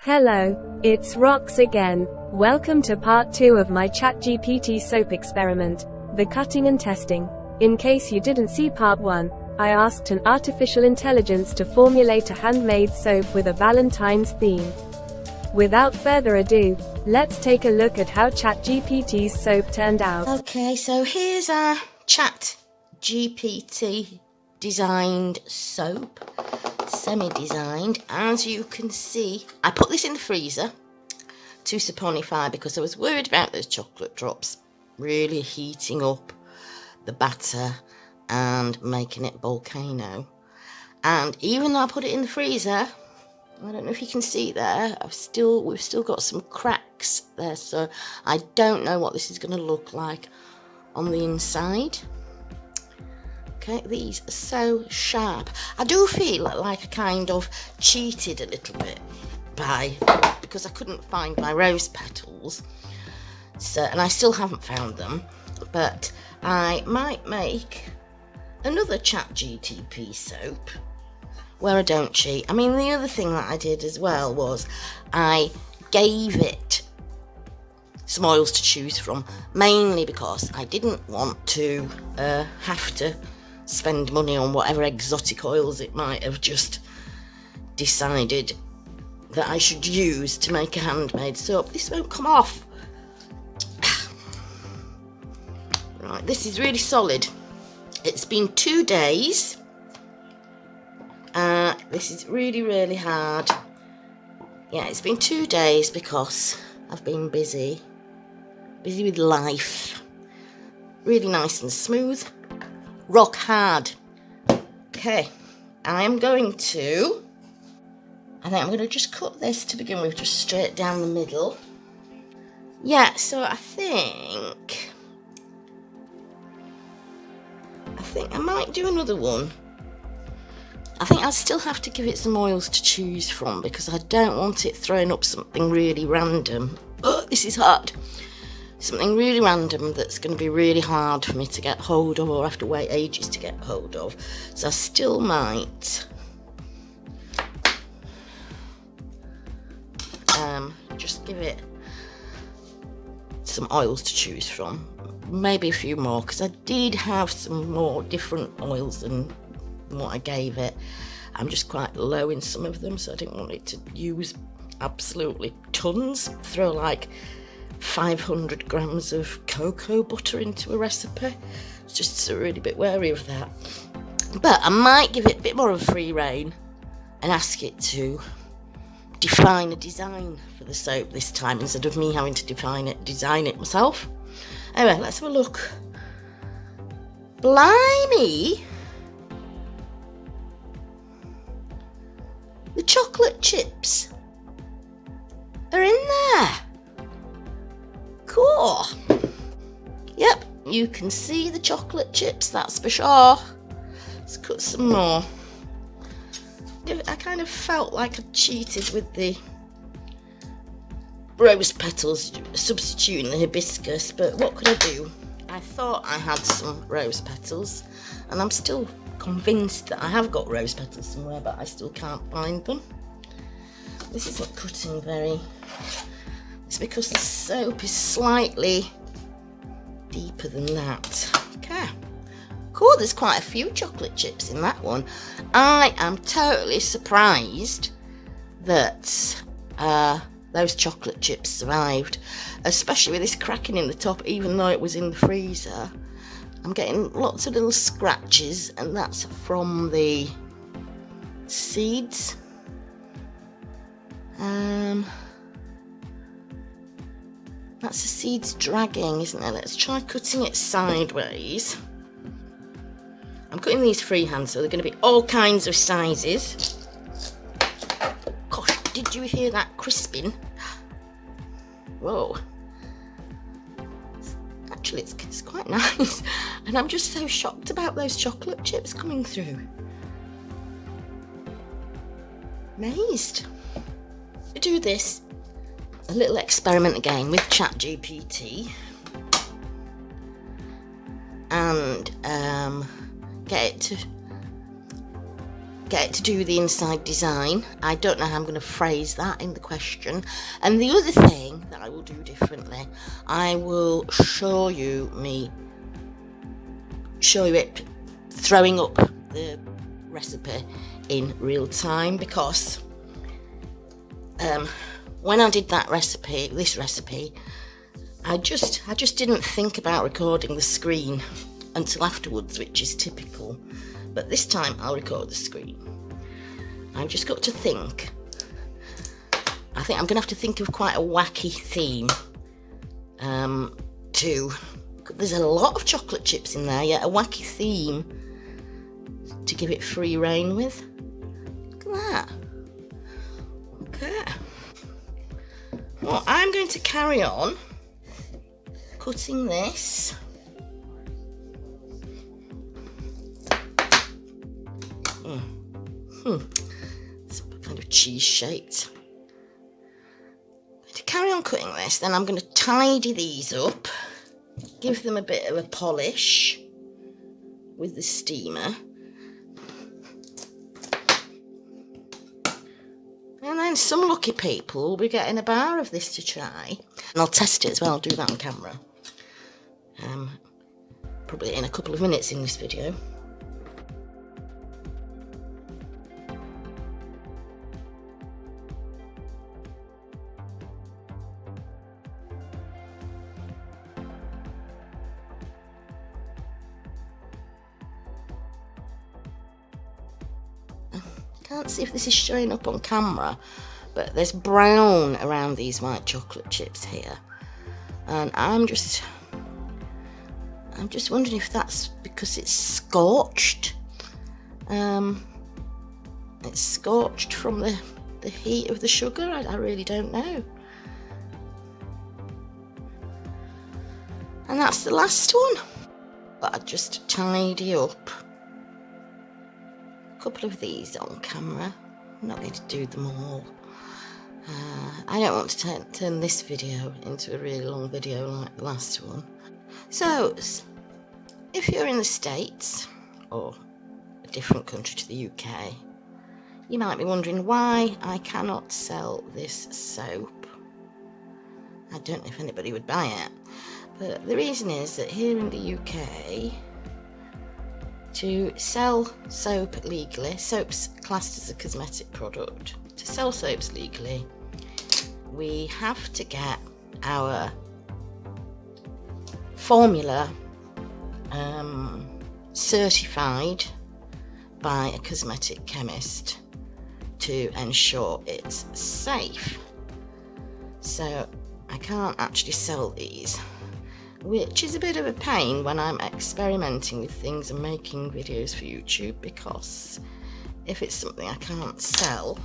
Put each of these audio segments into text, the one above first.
Hello, it's Rox again. Welcome to part 2 of my ChatGPT soap experiment, the cutting and testing. In case you didn't see part 1, I asked an artificial intelligence to formulate a handmade soap with a Valentine's theme. Without further ado, let's take a look at how ChatGPT's soap turned out. Okay, so here's our ChatGPT designed soap, semi-designed. As you can see, I put this in the freezer to saponify because I was worried about those chocolate drops really heating up the batter and making it volcano. And even though I put it in the freezer, I don't know if you can see there, we've still got some cracks there, so I don't know what this is going to look like on the inside. Okay, these are so sharp. I do feel like I kind of cheated a little bit because I couldn't find my rose petals, and I still haven't found them, but I might make another ChatGPT soap where I don't cheat. I mean, the other thing that I did as well was I gave it some oils to choose from, mainly because I didn't want to have to spend money on whatever exotic oils it might have just decided that I should use to make a handmade soap. This won't come off. Right, this is really solid. It's been 2 days. This is really hard. Yeah, it's been 2 days because I've been busy with life. Really nice and smooth, rock hard. Okay, I'm going to just cut this to begin with, just straight down the middle. Yeah, so I think I might do another one. I think I'll still have to give it some oils to choose from because I don't want it throwing up something really random. Oh, this is hard. Something really random that's going to be really hard for me to get hold of, or have to wait ages to get hold of. So I still might just give it some oils to choose from. Maybe a few more, because I did have some more different oils than what I gave it. I'm just quite low in some of them, so I didn't want it to use absolutely tons. Throw like 500 grams of cocoa butter into a recipe. It's just really a bit wary of that. But I might give it a bit more of a free rein and ask it to define a design for the soap this time, instead of me having to design it myself. Anyway, let's have a look. Blimey! The chocolate chips are in there. Cool. Yep, you can see the chocolate chips, that's for sure. Let's cut some more. I kind of felt like I cheated with the rose petals, substituting the hibiscus, but what could I do? I thought I had some rose petals, and I'm still convinced that I have got rose petals somewhere, but I still can't find them. This isn't cutting very. It's because the soap is slightly deeper than that. Okay. Cool, there's quite a few chocolate chips in that one. I am totally surprised that those chocolate chips survived, especially with this cracking in the top, even though it was in the freezer. I'm getting lots of little scratches, and that's from the seeds. That's the seeds dragging, isn't it? Let's try cutting it sideways. I'm cutting these freehand, so they're going to be all kinds of sizes. Gosh, did you hear that crisping? Whoa. Actually, it's quite nice. And I'm just so shocked about those chocolate chips coming through. Amazed. To do this, a little experiment again with ChatGPT. And get it to get it to do the inside design. I don't know how I'm going to phrase that in the question. And the other thing that I will do differently, I will show you it throwing up the recipe in real time, because when I did this recipe, I just didn't think about recording the screen until afterwards, which is typical. But this time I'll record the screen. I've just got to think. I think I'm going to have to think of quite a wacky theme. There's a lot of chocolate chips in there, yet a wacky theme to give it free rein with. Look at that. Okay. Well, I'm going to carry on cutting this. It's kind of cheese shaped. To carry on cutting this, then I'm going to tidy these up, give them a bit of a polish with the steamer, and then some lucky people will be getting a bar of this to try, and I'll test it as well. I'll do that on camera, probably in a couple of minutes in this video. Can't see if this is showing up on camera, but there's brown around these white chocolate chips here, and I'm just wondering if that's because it's scorched. It's scorched from the heat of the sugar. I really don't know. And that's the last one. But I just tidy up a couple of these on camera. I'm not going to do them all. I don't want to turn this video into a really long video like the last one. So, if you're in the States or a different country to the UK, you might be wondering why I cannot sell this soap. I don't know if anybody would buy it, but the reason is that here in the UK, to sell soap legally, soap's classed as a cosmetic product. To sell soaps legally, we have to get our formula certified by a cosmetic chemist to ensure it's safe. So I can't actually sell these, which is a bit of a pain when I'm experimenting with things and making videos for YouTube, because if it's something I can't sell,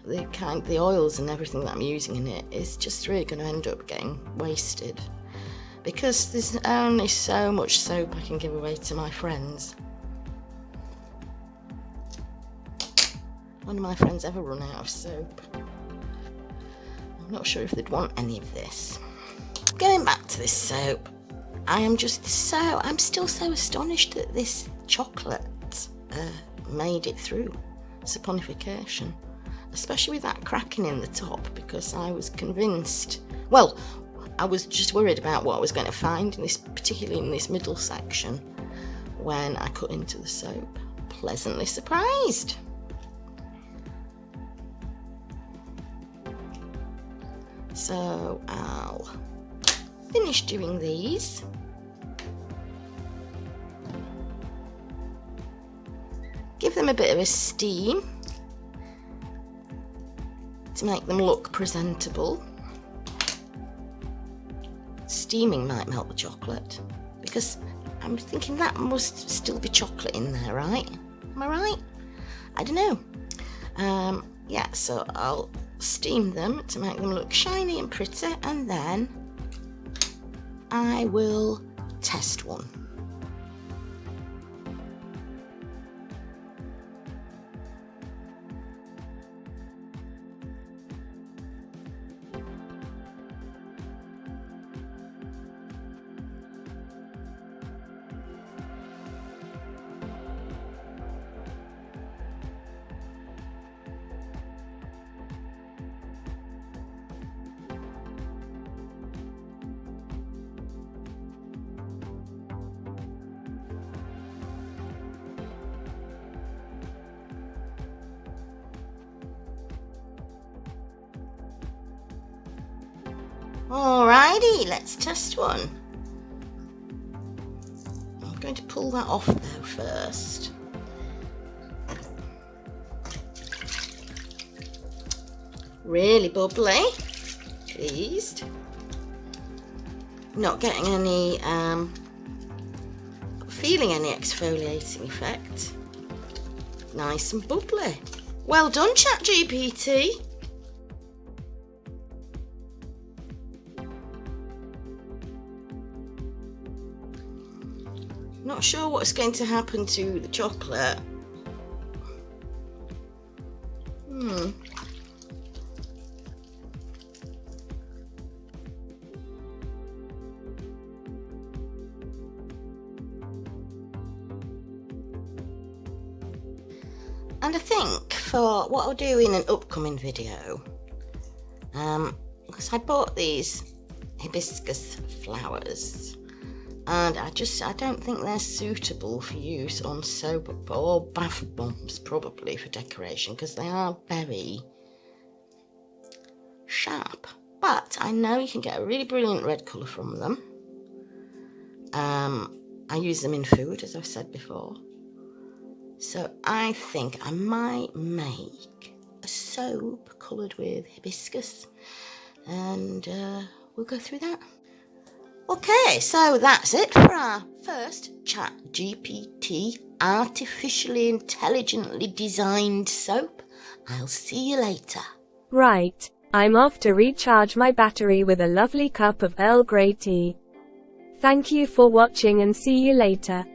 the oils and everything that I'm using in it is just really going to end up getting wasted, because there's only so much soap I can give away to my friends. One of my friends ever run out of soap. I'm not sure if they'd want any of this. Going back to this soap, I'm still so astonished that this chocolate made it through saponification, especially with that cracking in the top, because I was convinced, well, I was just worried about what I was going to find in this, particularly in this middle section when I cut into the soap. Pleasantly surprised. So I'll finish doing these. Give them a bit of a steam to make them look presentable. Steaming might melt the chocolate, because I'm thinking that must still be chocolate in there, right? Am I right? I don't know. Yeah, so I'll steam them to make them look shiny and pretty, and then I will test one. Alrighty, let's test one. I'm going to pull that off though first. Really bubbly. Pleased. Not getting any, feeling any exfoliating effect. Nice and bubbly. Well done, ChatGPT. Not sure what's going to happen to the chocolate. And I think for what I'll do in an upcoming video, because I bought these hibiscus flowers, and I don't think they're suitable for use on soap or bath bombs, probably for decoration, because they are very sharp. But I know you can get a really brilliant red colour from them. I use them in food, as I've said before. So I think I might make a soap coloured with hibiscus, and we'll go through that. Okay, so that's it for our first ChatGPT artificially intelligently designed soap. I'll see you later. Right, I'm off to recharge my battery with a lovely cup of Earl Grey tea. Thank you for watching and see you later.